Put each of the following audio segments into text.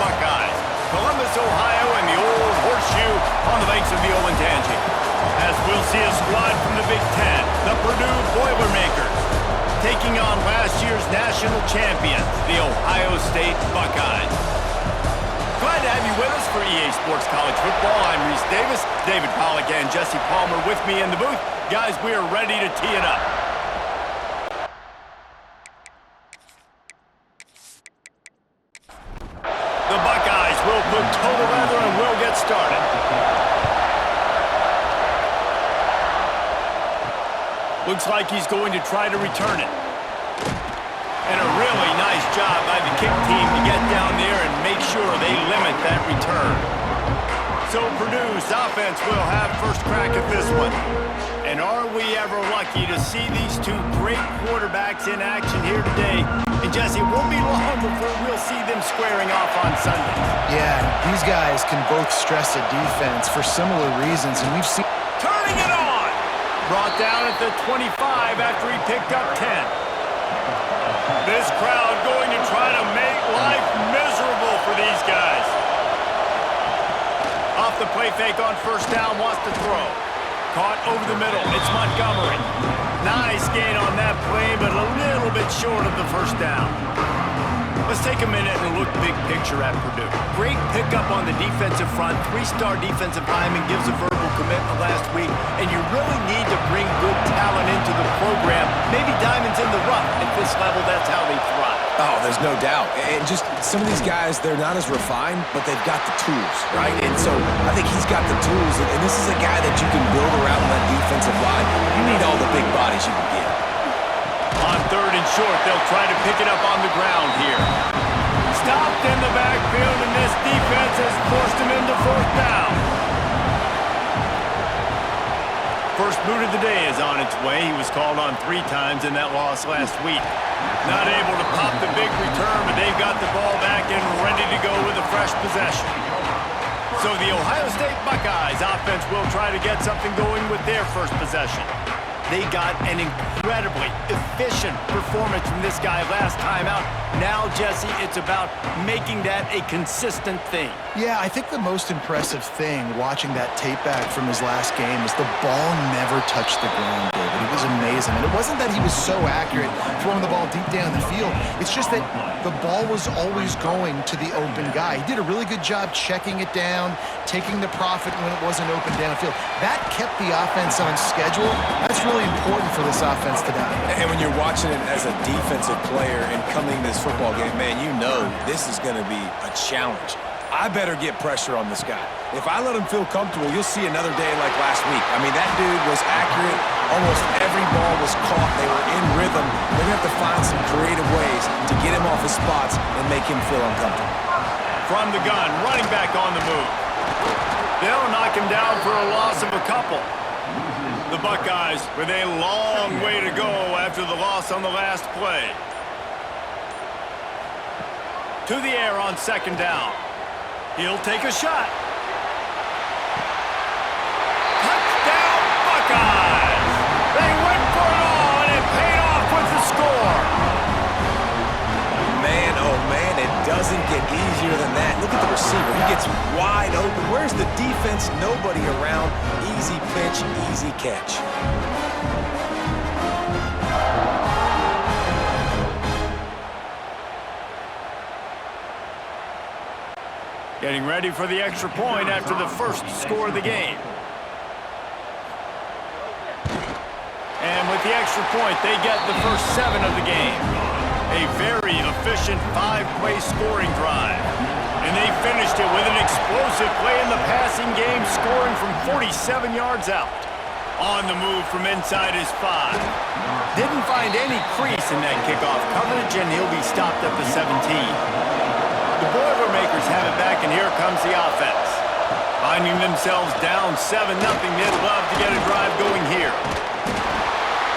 Buckeyes. Columbus, Ohio, and the old horseshoe on the banks of the Olentangy. As we'll see a squad from the Big Ten, the Purdue Boilermakers, taking on last year's national champions, the Ohio State Buckeyes. Glad to have you with us for EA Sports College Football. I'm Reese Davis, David Pollack, and Jesse Palmer with me in the booth. Guys, we are ready to tee it up. The Buckeyes will put total weather and will get started. Looks like he's going to try to return it. And a really nice job by the kick team to get down there and make sure they limit that return. So Purdue's offense will have first crack at this one. And are we ever lucky to see these two great quarterbacks in action here today? And Jesse, it won't be long before we'll see them squaring off on Sunday. Yeah, these guys can both stress a defense for similar reasons, and we've seen... Turning it on! Brought down at the 25 after he picked up 10. This crowd going to try to make life miserable for these guys. Off the play fake on first down, wants to throw. Caught over the middle, it's Montgomery. Nice gain on that play, but a little bit short of the first down. Let's take a minute and look big picture at Purdue. Great pickup on the defensive front. Three-star defensive lineman gives a verbal commitment last week, and you really need to bring good talent into the program. Maybe diamonds in the rough. At this level, that's how they thrive. Oh, there's no doubt. And just some of these guys, they're not as refined, but they've got the tools, right? And so I think he's got the tools, and this is a guy that you can build around that defensive line. You need all the big bodies you can get. On third and short, they'll try to pick it up on the ground here. Stopped in the backfield, and this defense has forced him into fourth down. First boot of the day is on its way. He was called on 3 times in that loss last week. Not able to pop the big return, but they've got the ball back and ready to go with a fresh possession. So the Ohio State Buckeyes offense will try to get something going with their first possession. They got an incredibly efficient performance from this guy last time out. Now, Jesse, it's about making that a consistent thing. Yeah, I think the most impressive thing watching that tape back from his last game is the ball never touched the ground, David. It was amazing. And it wasn't that he was so accurate throwing the ball deep down the field. It's just that the ball was always going to the open guy. He did a really good job checking it down, taking the profit when it wasn't open downfield. That kept the offense on schedule. That's really important for this offense today. And when you're watching it as a defensive player and coming to this football game, man, you know this is going to be a challenge. I better get pressure on this guy. If I let him feel comfortable, you'll see another day like last week. I mean, that dude was accurate. Almost every ball was caught. They were in rhythm. They're going to have to find some creative ways to get him off his spots and make him feel uncomfortable. From the gun, running back on the move. They'll knock him down for a loss of a couple. The Buckeyes with a long way to go after the loss on the last play. To the air on second down. He'll take a shot. Touchdown, Buckeyes! They went for it all, and it paid off with the score. Man, oh man, it doesn't get easier than that. Look at the receiver. He gets wide open. Where's the defense? Nobody around. Easy pitch, easy catch. Getting ready for the extra point after the first score of the game. And with the extra point, they get the first 7 of the game. A very efficient 5-play scoring drive. And they finished it with an explosive play in the passing game, scoring from 47 yards out. On the move from inside his 5. Didn't find any crease in that kickoff coverage, and he'll be stopped at the 17. The Boilermakers have it back, and here comes the offense. Finding themselves down 7-0, they'd love to get a drive going here.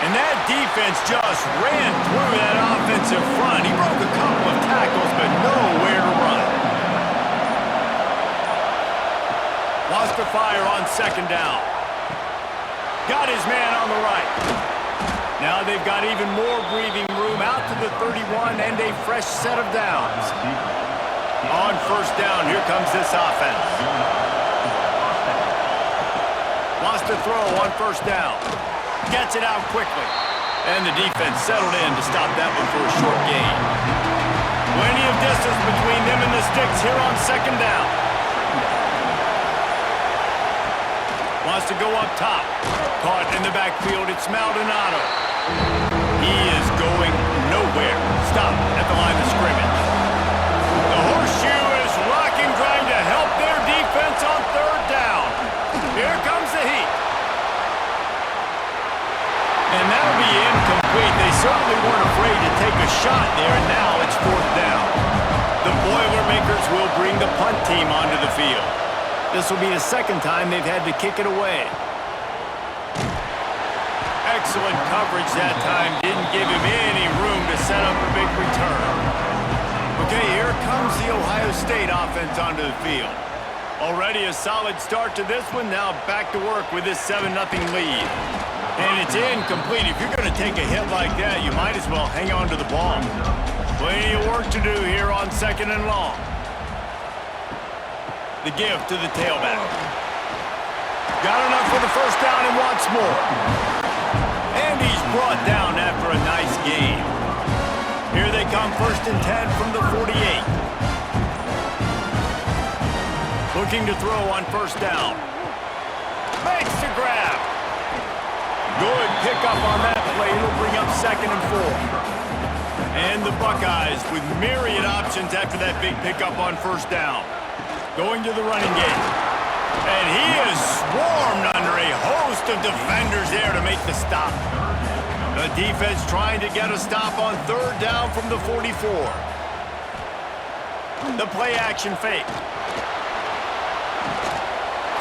And that defense just ran through that offensive front. He broke a couple of tackles, but nowhere to run. Lost the fire on second down. Got his man on the right. Now they've got even more breathing room out to the 31 and a fresh set of downs. On first down, here comes this offense. Wants to throw on first down. Gets it out quickly. And the defense settled in to stop that one for a short gain. Plenty of distance between them and the sticks here on second down. Wants to go up top. Caught in the backfield, it's Maldonado. He is going nowhere. Stop at the line of scrimmage. The horseshoe is rocking, trying to help their defense on third down. Here comes the heat. And that'll be incomplete. They certainly weren't afraid to take a shot there, and now it's fourth down. The Boilermakers will bring the punt team onto the field. This will be the second time they've had to kick it away. Excellent coverage that time. Didn't give him any room to set up a big return. Okay, here comes the Ohio State offense onto the field. Already a solid start to this one. Now back to work with this 7-0 lead. And it's incomplete. If you're going to take a hit like that, you might as well hang on to the ball. Plenty of work to do here on second and long. The give to the tailback. Got enough for the first down and wants more. And he's brought down after a nice gain. Here they come, first and 10 from the 48. Looking to throw on first down. Makes the grab. Good pickup on that play. It'll bring up second and 4. And the Buckeyes with myriad options after that big pickup on first down. Going to the running game. And he is swarmed under a host of defenders there to make the stop. The defense trying to get a stop on third down from the 44. The play action fake.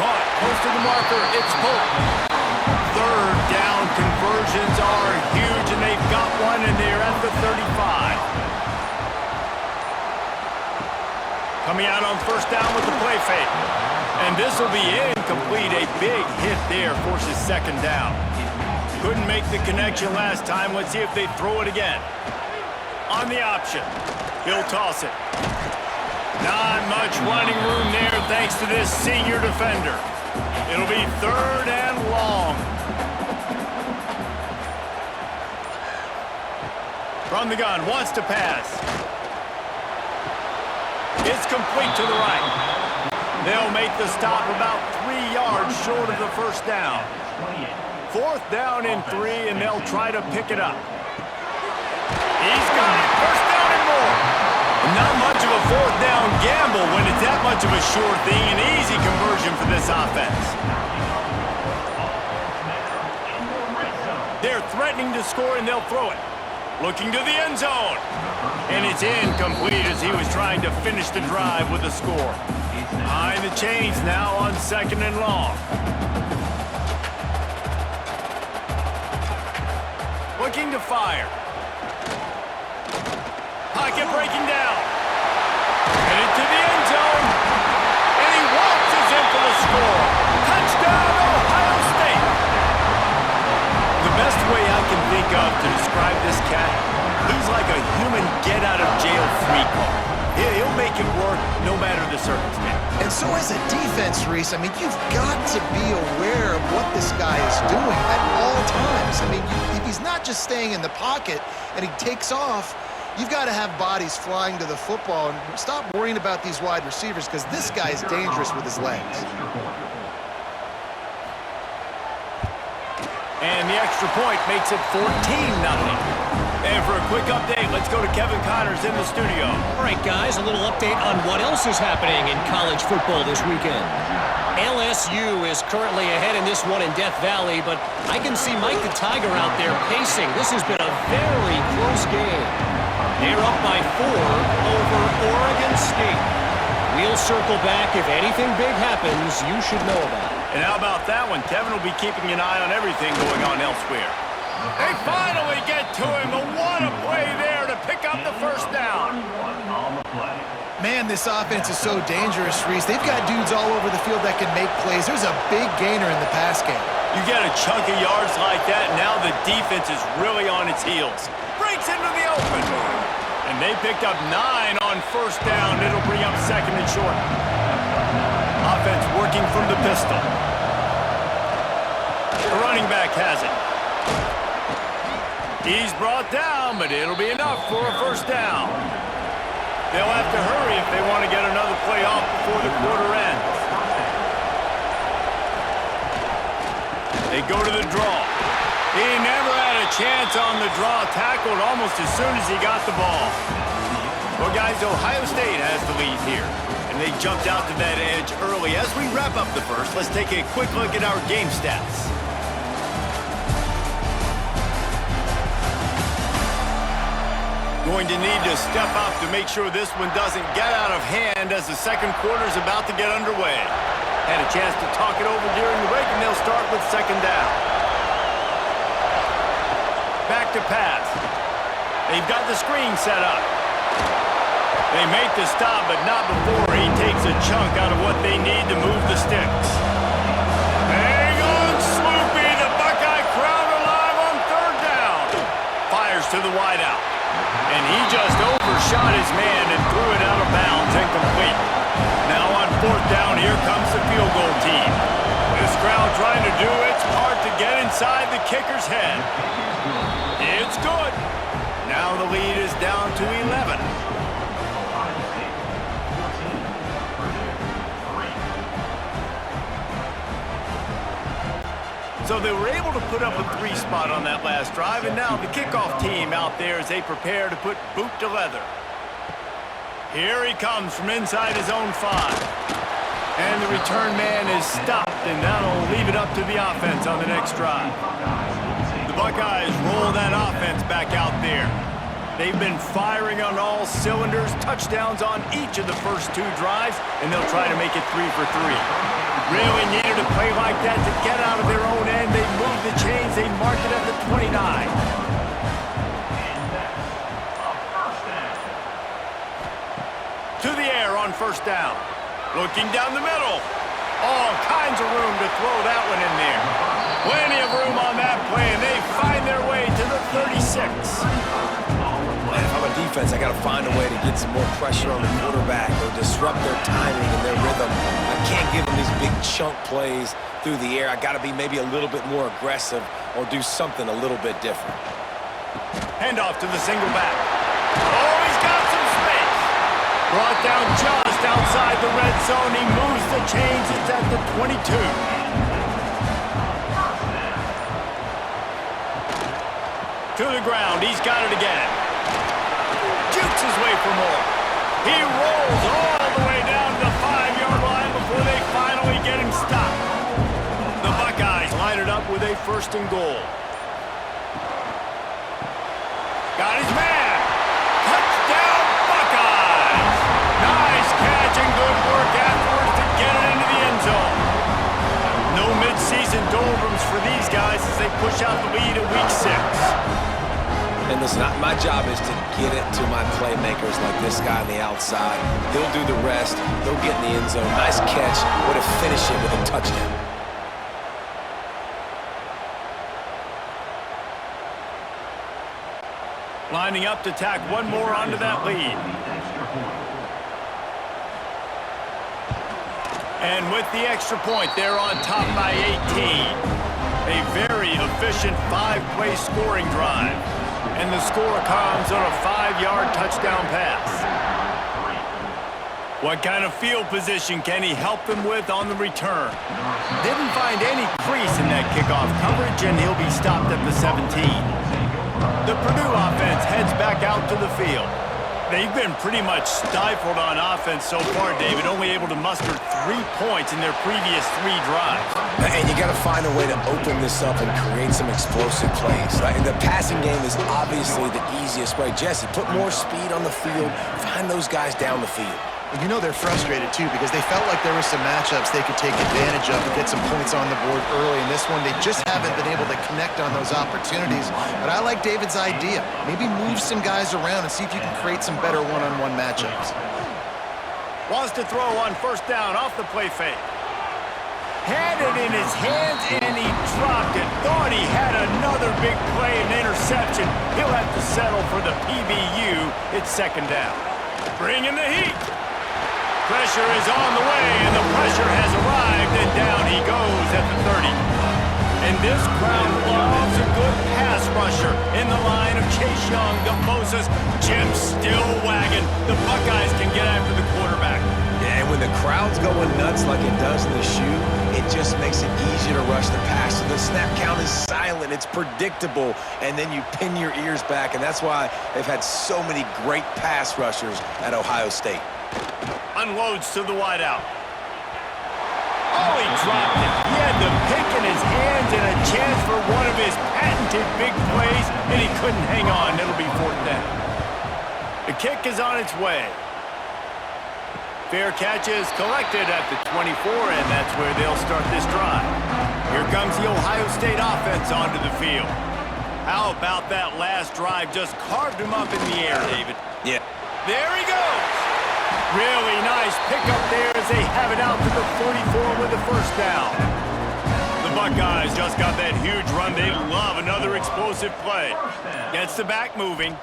Caught close to the marker. It's Pope. Third down conversions are huge, and they've got one, and they're at the 35. Coming out on first down with the play fake. And this will be incomplete. A big hit there forces second down. Couldn't make the connection last time. Let's see if they throw it again. On the option. He'll toss it. Not much running room there thanks to this senior defender. It'll be third and long. From the gun, wants to pass. It's complete to the right. They'll make the stop about 3 yards short of the first down. Fourth down and 3, and they'll try to pick it up. He's got it. First down and more. Not much of a fourth down gamble when it's that much of a sure thing. An easy conversion for this offense. They're threatening to score, and they'll throw it. Looking to the end zone. And it's incomplete as he was trying to finish the drive with a score. Behind the chains now on second and long. Looking to fire. Pocket breaking down. Headed to the end zone. And he waltzes in for the score. Touchdown, Ohio State. The best way I can think of to describe this cat, he's like a human get-out-of-jail-free card. He'll make it work no matter the circumstance. And so as a defense, Reese, I mean, you've got to be aware of what this guy is doing at all times. I mean, if he's not just staying in the pocket and he takes off, you've got to have bodies flying to the football and stop worrying about these wide receivers because this guy is dangerous with his legs. And the extra point makes it 14-0. And for a quick update, let's go to Kevin Connors in the studio. All right, guys, a little update on what else is happening in college football this weekend. LSU is currently ahead in this one in Death Valley, but I can see Mike the Tiger out there pacing. This has been a very close game. They're up by 4 over Oregon State. We'll circle back. If anything big happens, you should know about it. And how about that one? Kevin will be keeping an eye on everything going on elsewhere. They finally get to him, but what a play there to pick up the first down. Man, this offense is so dangerous, Reese. They've got dudes all over the field that can make plays. There's a big gainer in the pass game. You get a chunk of yards like that, and now the defense is really on its heels. Breaks into the open. And And they picked up 9 on first down. It'll bring up second and short. Offense working from the pistol. The running back has it. He's brought down, but it'll be enough for a first down. They'll have to hurry if they want to get another play off before the quarter ends. They go to the draw. He never had a chance on the draw. Tackled almost as soon as he got the ball. Well, guys, Ohio State has the lead here. And they jumped out to that edge early. As we wrap up the first, let's take a quick look at our game stats. Going to need to step up to make sure this one doesn't get out of hand as the second quarter is about to get underway. Had a chance to talk it over during the break, and they'll start with second down. Back to pass. They've got the screen set up. They make the stop, but not before he takes a chunk out of what they need to move the sticks. Hang on, Sloopy. The Buckeye crowd alive on third down. Fires to the wideout. And he just overshot his man and threw it out of bounds, incomplete. Now on fourth down, here comes the field goal team. This crowd trying to do its part to get inside the kicker's head. It's good. Now the lead is down to 11. So they were able to put up a 3 spot on that last drive, and now the kickoff team out there as they prepare to put boot to leather. Here he comes from inside his own 5. And the return man is stopped, and that'll leave it up to the offense on the next drive. The Buckeyes roll that offense back out there. They've been firing on all cylinders, touchdowns on each of the first 2 drives, and they'll try to make it 3 for 3. Really needed a play like that to get out of their own end. They moved the chains. They marked it at the 29. To the air on first down. Looking down the middle. All kinds of room to throw that one in there. Plenty of room on that play, and they find their way to the 36. And if I'm a defense, I got to find a way to get some more pressure on the quarterback or disrupt their timing and their rhythm. I can't give them these big chunk plays through the air. I got to be maybe a little bit more aggressive or do something a little bit different. Handoff to the single back. Oh, he's got some space. Brought down just outside the red zone. He moves the chains. It's at the 22. To the ground. He's got it again. Jukes his way for more. He rolls all the way down to the 5-yard line before they finally get him stopped. The Buckeyes line it up with a first and goal. Got his man. Touchdown, Buckeyes. Nice catch and good work afterwards to get it into the end zone. No midseason doldrums for these guys as they push out the lead at week 6. And listen, my job is to get it to my playmakers like this guy on the outside. He'll do the rest. They'll get in the end zone. Nice catch. Way to finish it with a touchdown. Lining up to tack one more onto that lead. And with the extra point, they're on top by 18. A very efficient 5-play scoring drive. And the score comes on a 5-yard touchdown pass. What kind of field position can he help them with on the return? Didn't find any crease in that kickoff coverage, and he'll be stopped at the 17. The Purdue offense heads back out to the field. They've been pretty much stifled on offense so far, David, only able to muster 3 points in their previous 3 drives. And you got to find a way to open this up and create some explosive plays. The passing game is obviously the easiest way. Jesse, put more speed on the field. Find those guys down the field. You know they're frustrated, too, because they felt like there were some matchups they could take advantage of to get some points on the board early. In this one, they just haven't been able to connect on those opportunities. But I like David's idea. Maybe move some guys around and see if you can create some better one-on-one matchups. Wants to throw on first down off the play fake. Had it in his hands, and he dropped it. Thought he had another big play and interception. He'll have to settle for the PBU. It's second down. Bring in the heat. Pressure is on the way, and the pressure has arrived, and down he goes at the 30. And this crowd loves a good pass rusher in the line of Chase Young, the Moses, Jim still wagging. The Buckeyes can get after the quarterback. Yeah, and when the crowd's going nuts like it does in the shoe, it just makes it easier to rush the pass. So the snap count is silent, it's predictable, and then you pin your ears back, and that's why they've had so many great pass rushers at Ohio State. Unloads to the wideout. Oh, he dropped it. He had the pick in his hands and a chance for one of his patented big plays, and he couldn't hang on. It'll be fourth down. The kick is on its way. Fair catch is collected at the 24, and that's where they'll start this drive. Here comes the Ohio State offense onto the field. How about that last drive? Just carved him up in the air, David. Yeah. There he goes. Really nice pickup there as they have it out to the 44 with the first down. The Buckeyes just got that huge run. They love another explosive play. Gets the back moving.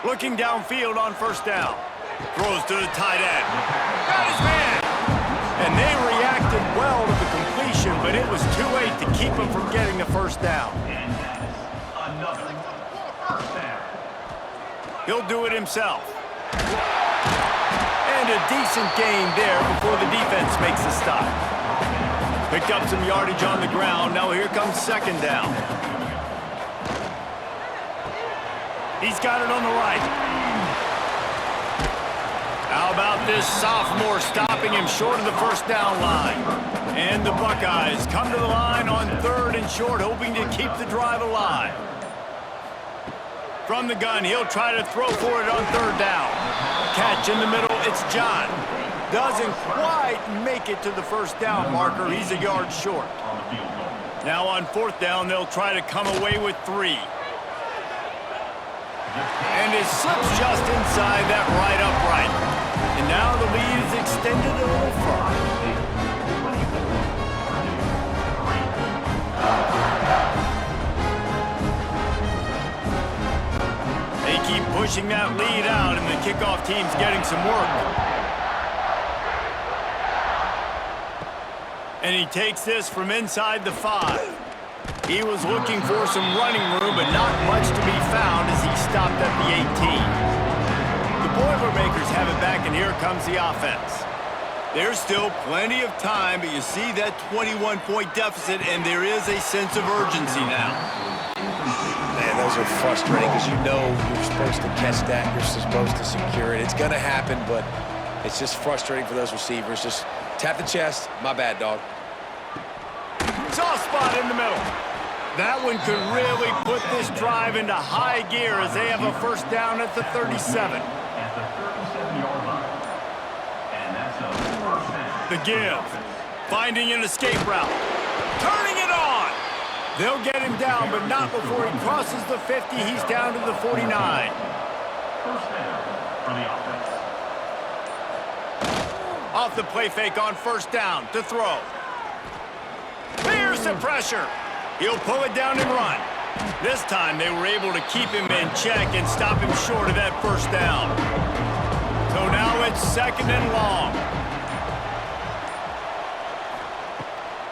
Looking downfield on first down. Throws to the tight end. Got his man. And they reacted well to the completion, but it was too late to keep him from getting the first down. He'll do it himself. And a decent gain there before the defense makes a stop. Picked up some yardage on the ground. Now here comes second down. He's got it on the right. How about this sophomore stopping him short of the first down line? And the Buckeyes come to the line on third and short, hoping to keep the drive alive. From the gun, he'll try to throw for it on third down. Catch in the middle, it's John. Doesn't quite make it to the first down marker. He's a yard short. Now on fourth down, they'll try to come away with 3. And it slips just inside that right upright. And now the lead is extended a little further. They keep pushing that lead out, and the kickoff team's getting some work. And he takes this from inside the 5. He was looking for some running room, but not much to be found as he stopped at the 18. The Boilermakers have it back, and here comes the offense. There's still plenty of time, but you see that 21-point deficit, and there is a sense of urgency now. Man, those are frustrating because you know you're supposed to catch that, you're supposed to secure it. It's going to happen, but it's just frustrating for those receivers. Just tap the chest. My bad, dog. Soft spot in the middle. That one could really put this drive into high gear as they have a first down at the 37. The give. Finding an escape route. Turning it on. They'll get him down, but not before he crosses the 50. He's down to the 49. Off the play fake on first down to throw. There's the pressure. He'll pull it down and run. This time they were able to keep him in check and stop him short of that first down. So now it's second and long.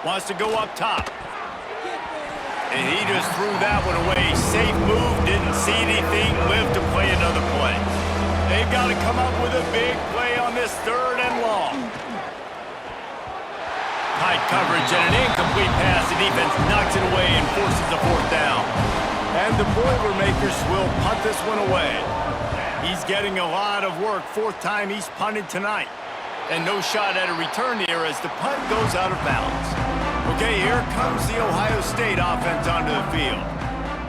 Wants to go up top. And he just threw that one away. Safe move, didn't see anything, lived to play another play. They've got to come up with a big play on this third and long. Tight coverage and an incomplete pass. The defense knocks it away and forces a fourth down. And the Boilermakers will punt this one away. He's getting a lot of work. Fourth time he's punted tonight. And no shot at a return here as the punt goes out of bounds. Okay, here comes the Ohio State offense onto the field.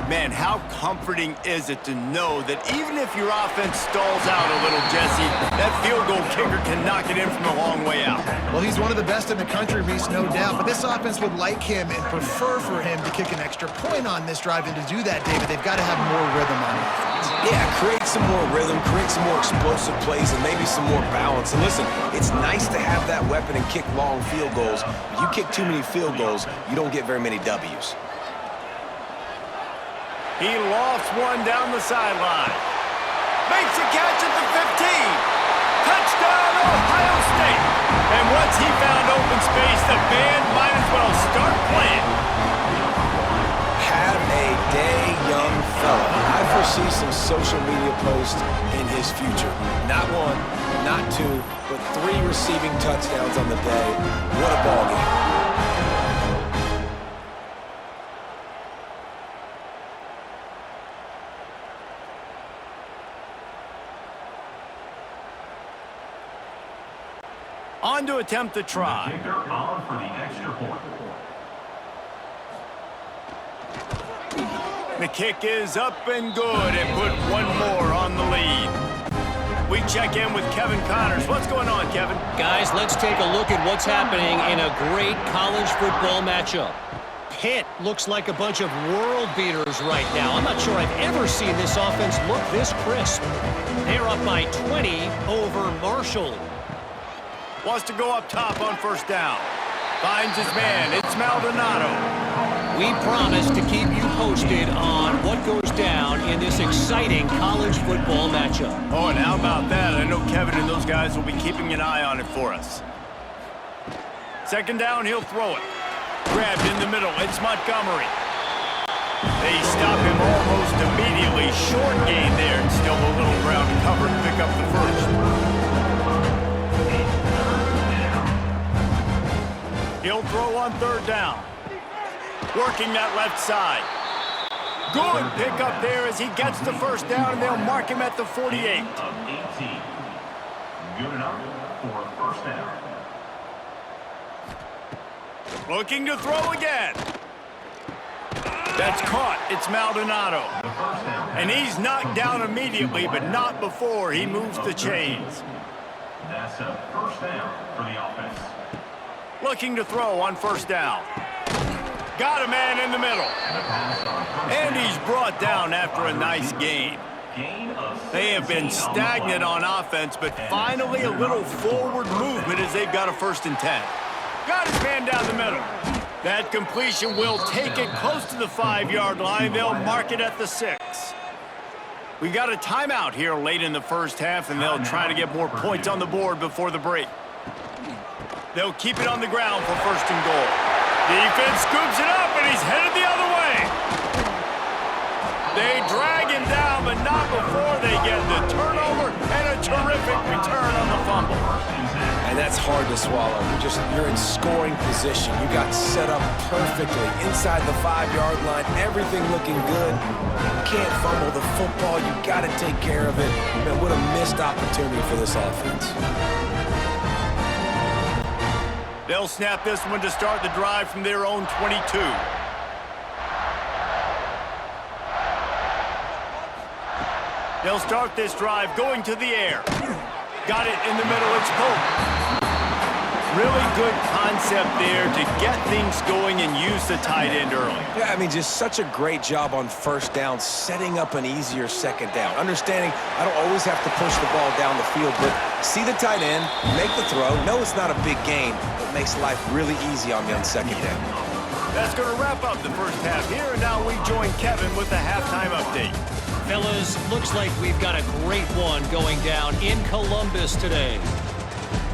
Man, how comforting is it to know that even if your offense stalls out a little, Jesse, that field goal kicker can knock it in from a long way out. Well, he's one of the best in the country, Reese, no doubt. But this offense would like him and prefer for him to kick an extra point on this drive. And to do that, David, they've got to have more rhythm on offense. Yeah, create some more rhythm, create some more explosive plays, and maybe some more balance. And listen, it's nice to have that weapon and kick long field goals. But you kick too many field goals, you don't get very many W's. He lofts one down the sideline. Makes a catch at the 15. Touchdown, Ohio State. And once he found open space, the band might as well start playing. Have a day, young fella. I foresee some social media posts in his future. Not one, not two, but 3 receiving touchdowns on the day. What a ball game. On to attempt the try. Kicker on for the extra point. The kick is up and good and put one more on the lead. We check in with Kevin Connors. What's going on, Kevin? Guys, let's take a look at what's happening in a great college football matchup. Pitt looks like a bunch of world beaters right now. I'm not sure I've ever seen this offense look this crisp. They're up by 20 over Marshall. Wants to go up top on first down. Finds his man. It's Maldonado. We promise to keep you posted on what goes down in this exciting college football matchup. Oh, and how about that? I know Kevin and those guys will be keeping an eye on it for us. Second down, he'll throw it. Grabbed in the middle. It's Montgomery. They stop him almost immediately. Short gain there and still a little ground to cover to pick up the first. He'll throw on third down. Working that left side. Good pickup there as he gets the first down, and they'll mark him at the 48. Of 18. Good enough for a first down. Looking to throw again. That's caught. It's Maldonado. And he's knocked down immediately, but not before he moves the chains. That's a first down for the offense. Looking to throw on first down. Got a man in the middle. And he's brought down after a nice gain. They have been stagnant on offense, but finally a little forward movement as they've got a 1st and 10. Got his man down the middle. That completion will take it close to the 5-yard line. They'll mark it at the 6. We got a timeout here late in the first half, and they'll try to get more points on the board before the break. They'll keep it on the ground for 1st and goal. Defense scoops it up, and he's headed the other way. They drag him down, but not before they get the turnover and a terrific return on the fumble. And that's hard to swallow. You're in scoring position. You got set up perfectly inside the 5-yard line. Everything looking good. You can't fumble the football. You got to take care of it. Man, what a missed opportunity for this offense. They'll snap this one to start the drive from their own 22. They'll start this drive going to the air. Got it in the middle. It's Pope. Really good concept there to get things going and use the tight end early. Yeah, I mean, just such a great job on first down, setting up an easier second down. Understanding I don't always have to push the ball down the field, but see the tight end, make the throw. No, it's not a big gain, but makes life really easy on me on second down. That's going to wrap up the first half here, and now we join Kevin with the halftime update. Fellas, looks like we've got a great one going down in Columbus today.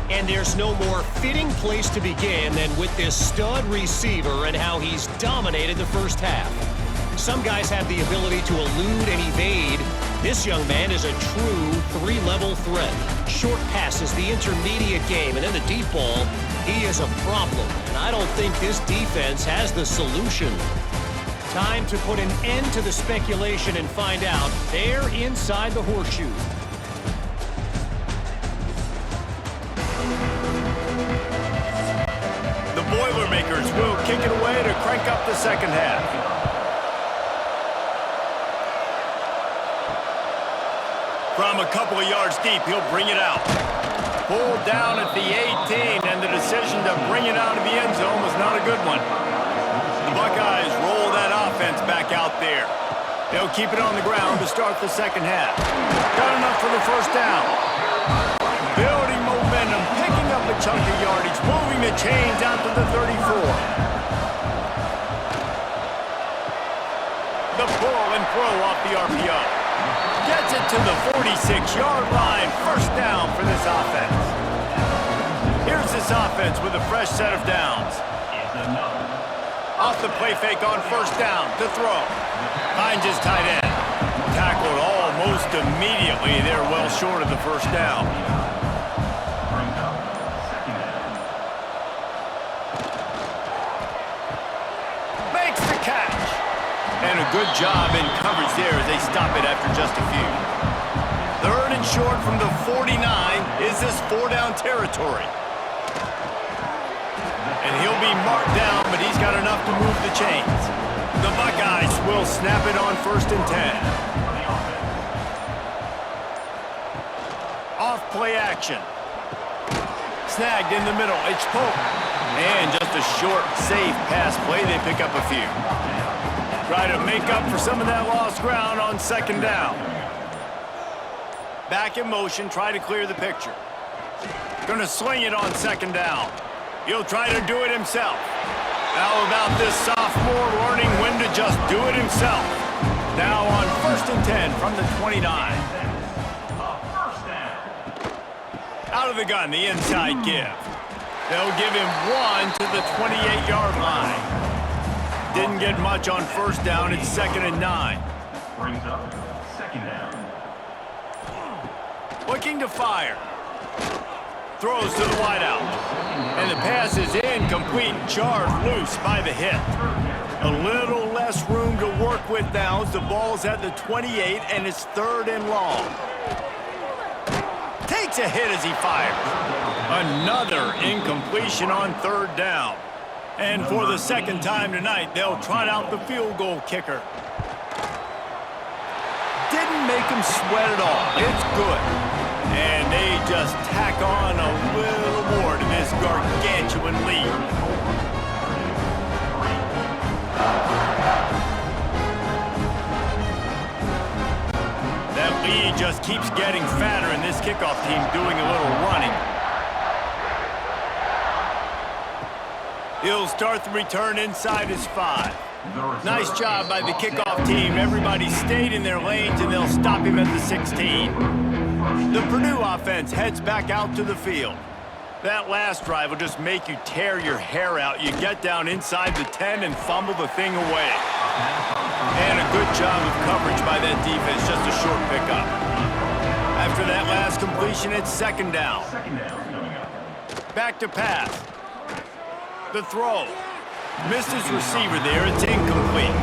And there's no more fitting place to begin than with this stud receiver and how he's dominated the first half. Some guys have the ability to elude and evade. This young man is a true 3-level threat. Short passes, the intermediate game, and then the deep ball, he is a problem. And I don't think this defense has the solution. Time to put an end to the speculation and find out. They're inside the horseshoe. The Boilermakers will kick it away to crank up the second half. From a couple of yards deep, he'll bring it out. Pulled down at the 18, and the decision to bring it out of the end zone was not a good one. The Buckeyes roll that offense back out there. They'll keep it on the ground to start the second half. Got enough for the first down. Building momentum, picking up a chunk of yardage, moving the chains out to the 34. The pull and throw off the RPO. Gets it to the 46-yard line. First down for this offense. Here's this offense with a fresh set of downs. Off the play fake on first down to throw. Finds his tight end. Tackled almost immediately. They're well short of the first down. Makes the catch. And a good job in coverage there as they stop it after just a few. Third and short from the 49. Is this four-down territory? And he'll be marked down, but he's got enough to move the chains. The Buckeyes will snap it on 1st and 10. Off play action. Snagged in the middle. It's Pope. And just a short, safe pass play. They pick up a few. Try to make up for some of that lost ground on second down. Back in motion, try to clear the picture. Gonna sling it on second down. He'll try to do it himself. How about this sophomore learning when to just do it himself? Now on 1st and 10 from the 29. Out of the gun, the inside give. They'll give him one to the 28-yard line. Didn't get much on first down. It's 2nd and 9. Brings up 2nd down. Looking to fire. Throws to the wideout. And the pass is incomplete. Jarred loose by the hit. A little less room to work with now as the ball's at the 28 and it's 3rd and long. Takes a hit as he fires. Another incompletion on 3rd down. And for the second time tonight, they'll trot out the field goal kicker. Didn't make him sweat at all. It's good. And they just tack on a little more to this gargantuan lead. That lead just keeps getting fatter, and this kickoff team doing a little running. He'll start the return inside his 5. Nice job by the kickoff team. Everybody stayed in their lanes, and they'll stop him at the 16. The Purdue offense heads back out to the field. That last drive will just make you tear your hair out. You get down inside the 10 and fumble the thing away. And a good job of coverage by that defense, just a short pickup. After that last completion, it's 2nd down. Back to pass. The throw. Missed his receiver there. It's incomplete.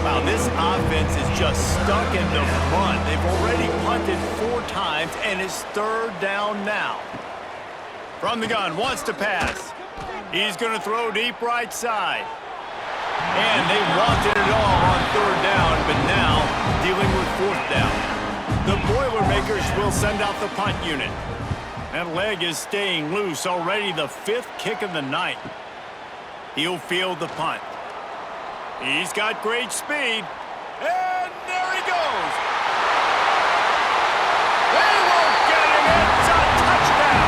Wow, this offense is just stuck in the punt. They've already punted 4 times, and it's 3rd down now. From the gun, wants to pass. He's going to throw deep right side. And they wanted it all on 3rd down, but now dealing with 4th down. The Boilermakers will send out the punt unit. That leg is staying loose. Already the 5th kick of the night. He'll field the punt. He's got great speed. And there he goes. They won't get him. It's a touchdown.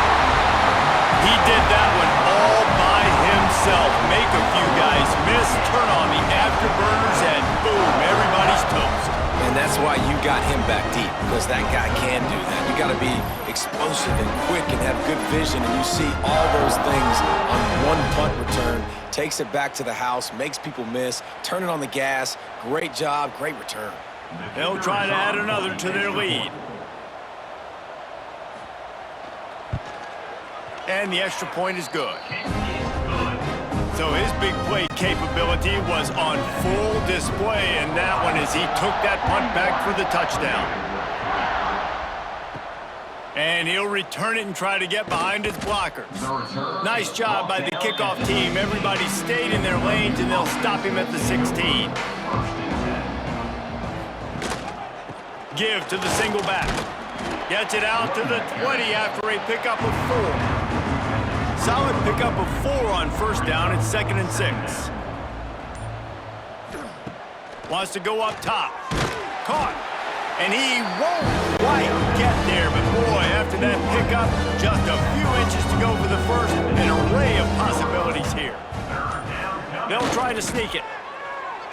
He did that one all by himself. Make a few guys miss, turn on the afterburners, and boom, everybody's toast. And that's why you got him back deep, because that guy can do that. You got to be explosive and quick and have good vision, and you see all those things on one punt return. Takes it back to the house, makes people miss, turning on the gas. Great job, great return. They'll try to add another to their lead. And the extra point is good. So his big play capability was on full display, and that one as he took that punt back for the touchdown. And he'll return it and try to get behind his blockers. Nice job by the kickoff team. Everybody stayed in their lanes, and they'll stop him at the 16. Give to the single back. Gets it out to the 20 after a pickup of 4. Solid pickup of 4 on first down. It's 2nd and 6. Wants to go up top. Caught. And he won't quite get there. But boy, after that pickup, just a few inches to go for the first. An array of possibilities here. They'll try to sneak it.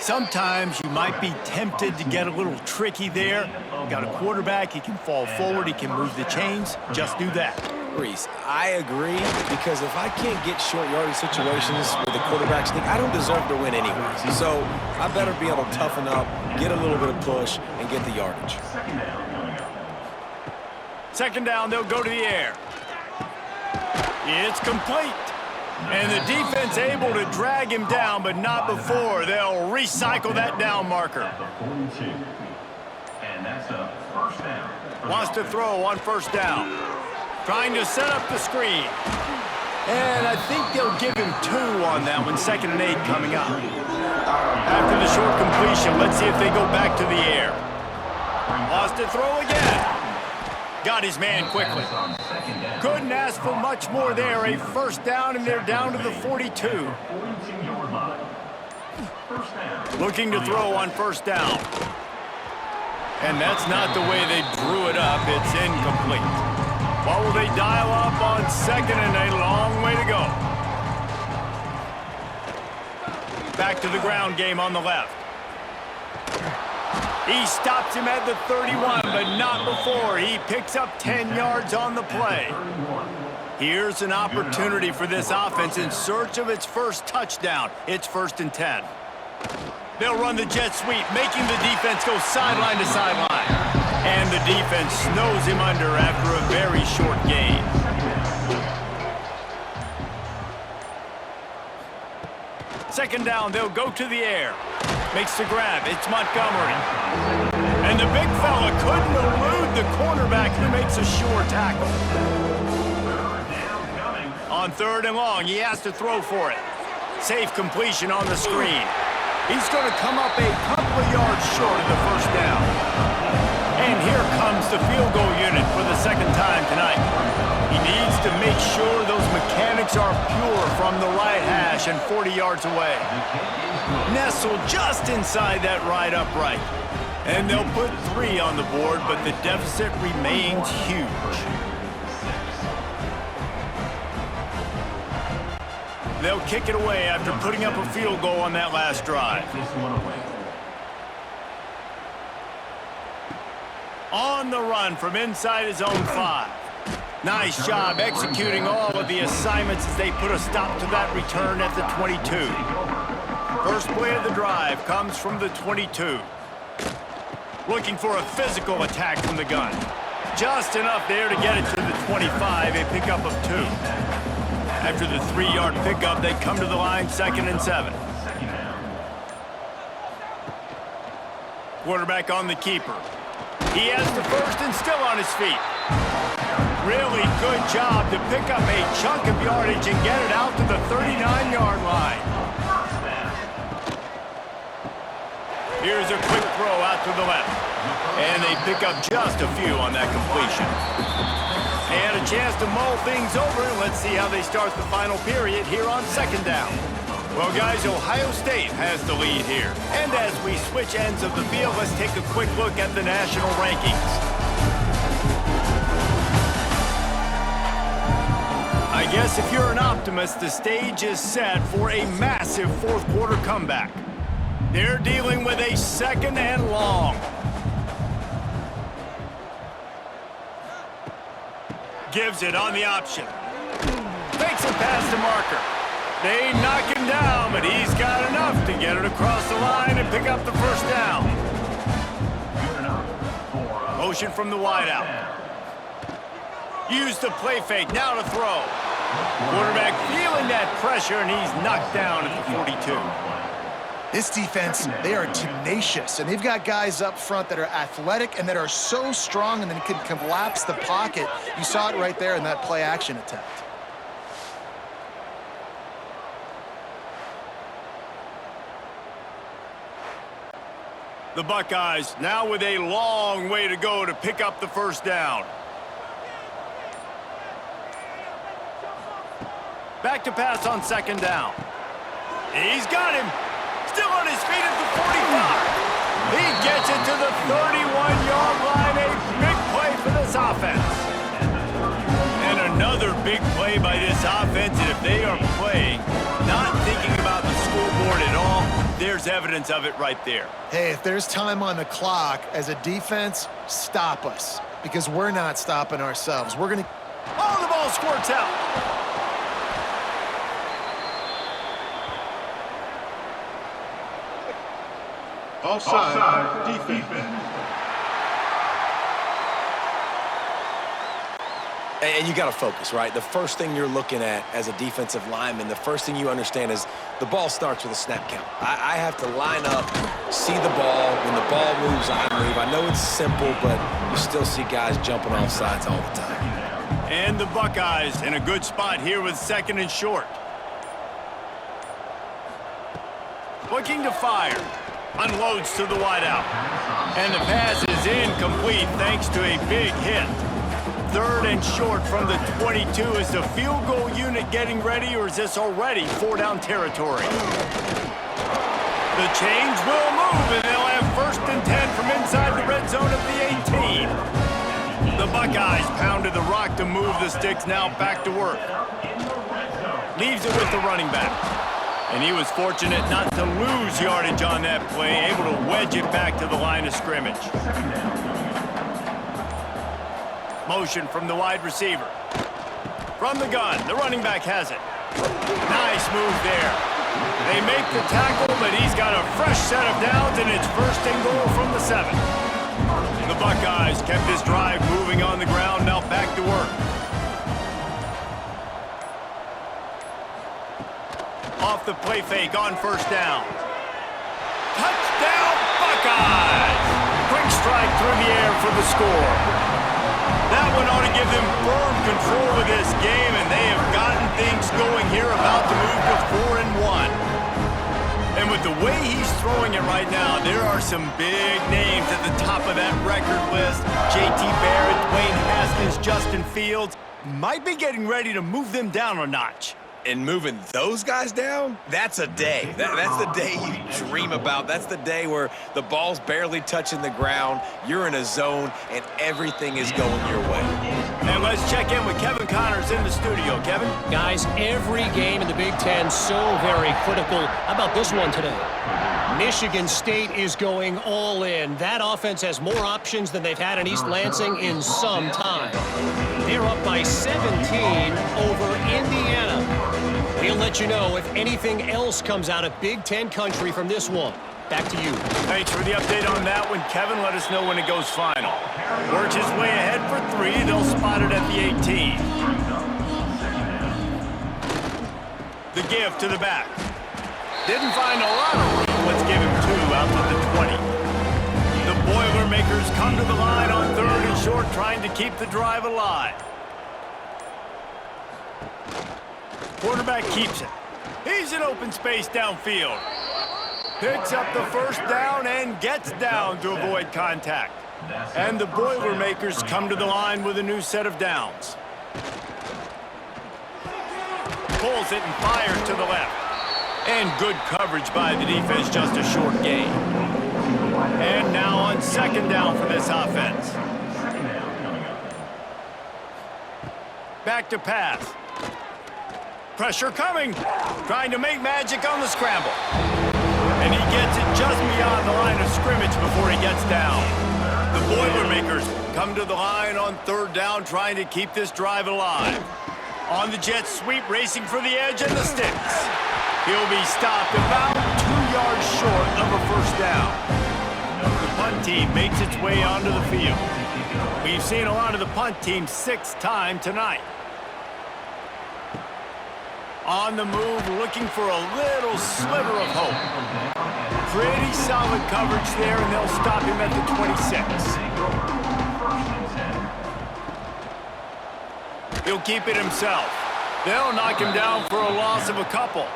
Sometimes you might be tempted to get a little tricky there. You got a quarterback, he can fall forward, he can move the chains. Just do that. Reese, I agree, because if I can't get short yardage situations with the quarterback sneak, I don't deserve to win anyways. So I better be able to toughen up, get a little bit of push, and get the yardage. Second down, they'll go to the air. It's complete. And the defense able to drag him down, but not before. They'll recycle that down marker. And that's a first down. Wants to throw on first down. Trying to set up the screen. And I think they'll give him 2 on that one. 2nd and 8 coming up. After the short completion, let's see if they go back to the air. Wants to throw again. Got his man quickly. Couldn't ask for much more there. A first down, and they're down to the 42. Looking to throw on first down. And that's not the way they drew it up. It's incomplete. What will they dial up on 2nd and a long way to go? Back to the ground game on the left. He stops him at the 31, but not before. He picks up 10 yards on the play. Here's an opportunity for this offense in search of its first touchdown. It's 1st and 10. They'll run the jet sweep, making the defense go sideline to sideline. And the defense snows him under after a very short gain. Second down, they'll go to the air. Makes the grab. It's Montgomery. And the big fella couldn't elude the cornerback who makes a sure tackle. On 3rd and long, he has to throw for it. Safe completion on the screen. He's going to come up a couple of yards short of the first down. And here comes the field goal unit for the 2nd time tonight. He needs to make sure those mechanics are pure from the right hash and 40 yards away. Nestled just inside that right upright. And they'll put 3 on the board, but the deficit remains huge. They'll kick it away after putting up a field goal on that last drive. On the run from inside his own 5. Nice job executing all of the assignments as they put a stop to that return at the 22. First play of the drive comes from the 22. Looking for a physical attack from the gun. Just enough there to get it to the 25, a pickup of 2. After the 3-yard pickup, they come to the line 2nd and 7. Quarterback on the keeper. He has the first and still on his feet. Really good job to pick up a chunk of yardage and get it out to the 39-yard line. Here's a quick throw out to the left. And they pick up just a few on that completion. And a chance to mull things over. Let's see how they start the final period here on 2nd down. Well, guys, Ohio State has the lead here. And as we switch ends of the field, let's take a quick look at the national rankings. I guess if you're an optimist, the stage is set for a massive 4th quarter comeback. They're dealing with a 2nd and long. Gives it on the option. Fakes it past the marker. They knock him down, but he's got enough to get it across the line and pick up the first down. Motion from the wideout. Use the play fake, now to throw. Quarterback feeling that pressure, and he's knocked down at the 42. This defense, they are tenacious, and they've got guys up front that are athletic and that are so strong and then can collapse the pocket. You saw it right there in that play-action attempt. The Buckeyes now with a long way to go to pick up the first down. Back to pass on second down. He's got him. Still on his feet at the 45. He gets it to the 31-yard line. A big play for this offense. And another big play by this offense. And if they are playing, not thinking about the scoreboard at all, there's evidence of it right there. Hey, if there's time on the clock, as a defense, stop us. Because we're not stopping ourselves. We're going to... Oh, the ball squirts out. Offside defense. And you got to focus, right? The first thing you're looking at as a defensive lineman, the first thing you understand is the ball starts with a snap count. I have to line up, see the ball. When the ball moves, I move. I know it's simple, but you still see guys jumping off sides all the time. And the Buckeyes in a good spot here with second and short. Looking to fire. Unloads to the wideout. And the pass is incomplete thanks to a big hit. Third and short from the 22. Is the field goal unit getting ready, or is this already 4-down territory? The chains will move, and they'll have first and 10 from inside the red zone of the 18. The Buckeyes pounded the rock to move the sticks, now back to work. Leaves it with the running back. And he was fortunate not to lose yardage on that play, able to wedge it back to the line of scrimmage. Motion from the wide receiver. From the gun, the running back has it. Nice move there. They make the tackle, but he's got a fresh set of downs, and it's first and goal from the 7. The Buckeyes kept this drive moving on the ground, now back to work. Off the play fake on first down. Touchdown, Buckeyes! Quick strike through the air for the score. That one ought to give them firm control of this game, and they have gotten things going here, about to move to 4-1. And with the way he's throwing it right now, there are some big names at the top of that record list. J.T. Barrett, Dwayne Haskins, Justin Fields might be getting ready to move them down a notch. And moving those guys down, that's a day. That's the day you dream about. That's the day where the ball's barely touching the ground, you're in a zone, and everything is going your way. And let's check in with Kevin Connors in the studio. Kevin? Guys, every game in the Big Ten so very critical. How about this one today? Michigan State is going all in. That offense has more options than they've had in East Lansing in some time. They're up by 17 over Indiana. We'll let you know if anything else comes out of Big Ten country from this one. Back to you. Thanks for the update on that one, Kevin. Let us know when it goes final. Works his way ahead for 3. They'll spot it at the 18. The give to the back. Didn't find a lot of room. Let's give him 2 out to the 20. The Boilermakers come to the line on third and short, trying to keep the drive alive. Quarterback keeps it. He's in open space downfield. Picks up the first down and gets down to avoid contact. And the Boilermakers come to the line with a new set of downs. Pulls it and fires to the left. And good coverage by the defense, just a short gain. And now on second down for this offense. Back to pass. Pressure coming. Trying to make magic on the scramble. And he gets it just beyond the line of scrimmage before he gets down. The Boilermakers come to the line on third down, trying to keep this drive alive. On the jet sweep, racing for the edge and the sticks. He'll be stopped about 2 yards short of a first down. The punt team makes its way onto the field. We've seen a lot of the punt team 6 times tonight. On the move, looking for a little sliver of hope. Pretty solid coverage there, and they'll stop him at the 26. He'll keep it himself. They'll knock him down for a loss of a couple.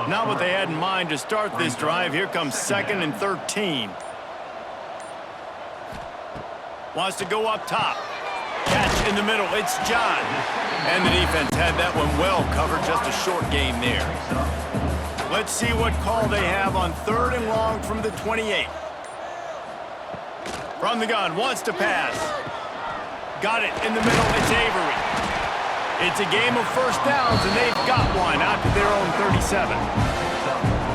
Not what they had in mind to start this drive. Here comes 2nd and 13. Wants to go up top. catch in the middle. It's John. And the defense had that one well covered. Just a short gain there. Let's see what call they have on 3rd and long from the 28. From the gun, wants to pass. Got it in the middle. It's Avery. It's a game of first downs, and they've got one out to their own 37.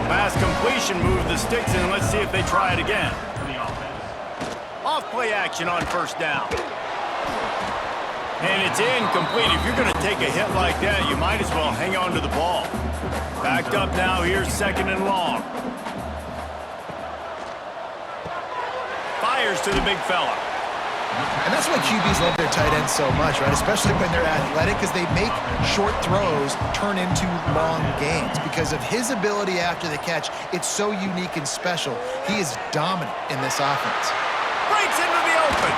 Pass completion, move the sticks in. Let's see if they try it again. Off play action on first down. And it's incomplete. If you're going to take a hit like that, you might as well hang on to the ball. Backed up now. Here's 2nd and long. Fires to the big fella. And that's why QBs love their tight ends so much, right? Especially when they're athletic, because they make short throws turn into long gains. Because of his ability after the catch, it's so unique and special. He is dominant in this offense. Breaks into the open.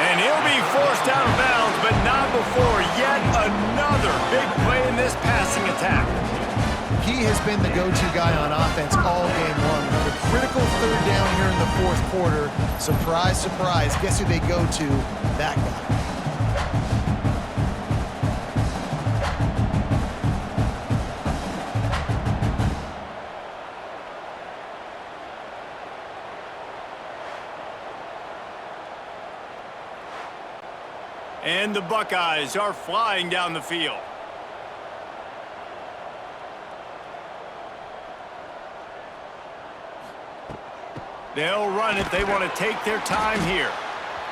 And he'll be forced out of bounds, but not before yet another big play in this passing attack. He has been the go-to guy on offense all game long. The critical 3rd down here in the 4th quarter. Surprise, surprise. Guess who they go to? That guy. And the Buckeyes are flying down the field. They'll run it. They want to take their time here.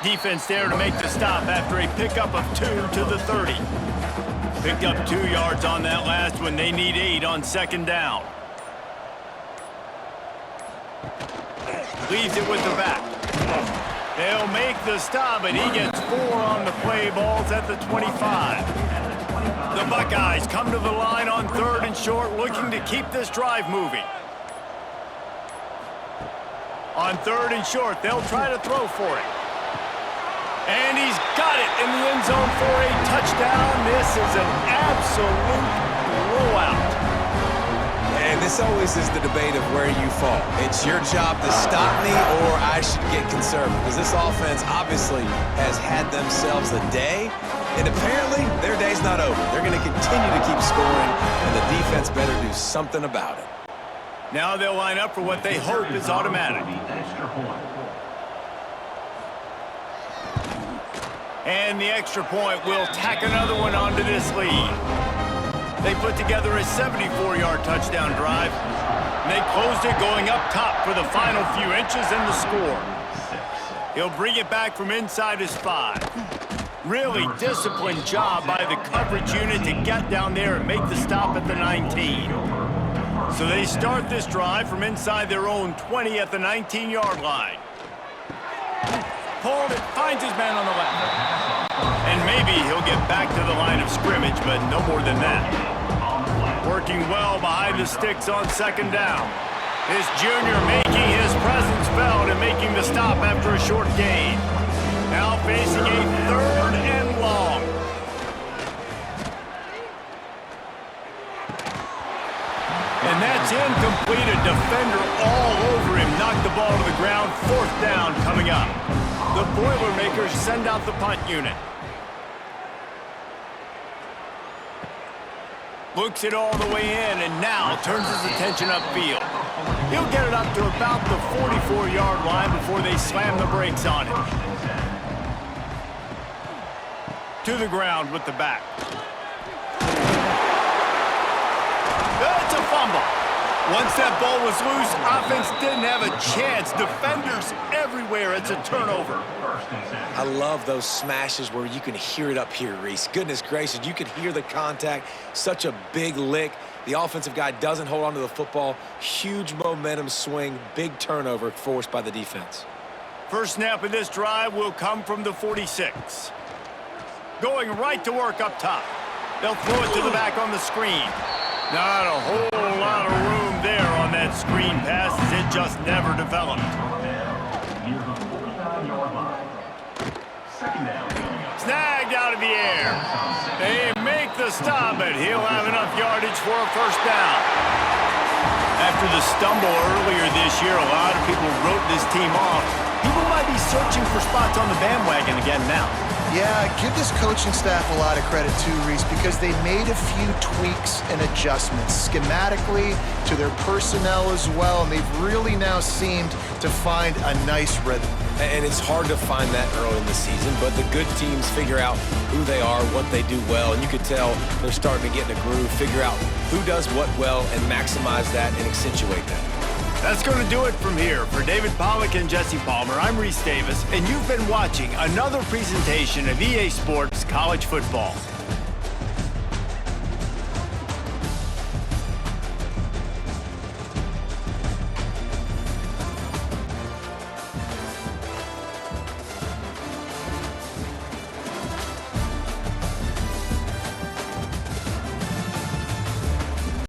Defense there to make the stop after a pickup of 2 to the 30. Picked up 2 yards on that last one. They need 8 on 2nd down. Leaves it with the back. They'll make the stop, and he gets 4 on the play. Balls at the 25. The Buckeyes come to the line on 3rd and short, looking to keep this drive moving. On 3rd and short, they'll try to throw for it. And he's got it in the end zone for a touchdown. This is an absolute blowout. And this always is the debate of where you fall. It's your job to stop me, or I should get conservative. Because this offense obviously has had themselves a day, and apparently their day's not over. They're going to continue to keep scoring, and the defense better do something about it. Now they'll line up for what they hope is automatic. And the extra point will tack another one onto this lead. They put together a 74-yard touchdown drive. And they closed it going up top for the final few inches and the score. He'll bring it back from inside his 5. Really disciplined job by the coverage unit to get down there and make the stop at the 19. So they start this drive from inside their own 20 at the 19-yard line. Pulled it, finds his man on the left. And maybe he'll get back to the line of scrimmage, but no more than that. Working well behind the sticks on 2nd down. This junior making his presence felt and making the stop after a short gain. Now facing a 3rd and long. And that's incomplete. A defender all over him. Knocked the ball to the ground. 4th down coming up. The Boilermakers send out the punt unit. Looks it all the way in, and now turns his attention upfield. He'll get it up to about the 44-yard line before they slam the brakes on him. To the ground with the back. That's a fumble. Once that ball was loose, offense didn't have a chance. Defenders everywhere. It's a turnover. I love those smashes where you can hear it up here, Reese. Goodness gracious, you can hear the contact. Such a big lick. The offensive guy doesn't hold on to the football. Huge momentum swing. Big turnover forced by the defense. First snap of this drive will come from the 46. Going right to work up top. They'll throw it to the back on the screen. Not a whole lot of room there on that screen pass, as it just never developed. Snagged out of the air. They make the stop, but he'll have enough yardage for a first down. After the stumble earlier this year, a lot of people wrote this team off. People might be searching for spots on the bandwagon again now. Yeah, give this coaching staff a lot of credit too, Reese, because they made a few tweaks and adjustments schematically to their personnel as well, and they've really now seemed to find a nice rhythm. And it's hard to find that early in the season, but the good teams figure out who they are, what they do well, and you could tell they're starting to get in a groove, figure out who does what well, and maximize that and accentuate that. That's going to do it from here. For David Pollack and Jesse Palmer, I'm Reese Davis, and you've been watching another presentation of EA Sports College Football.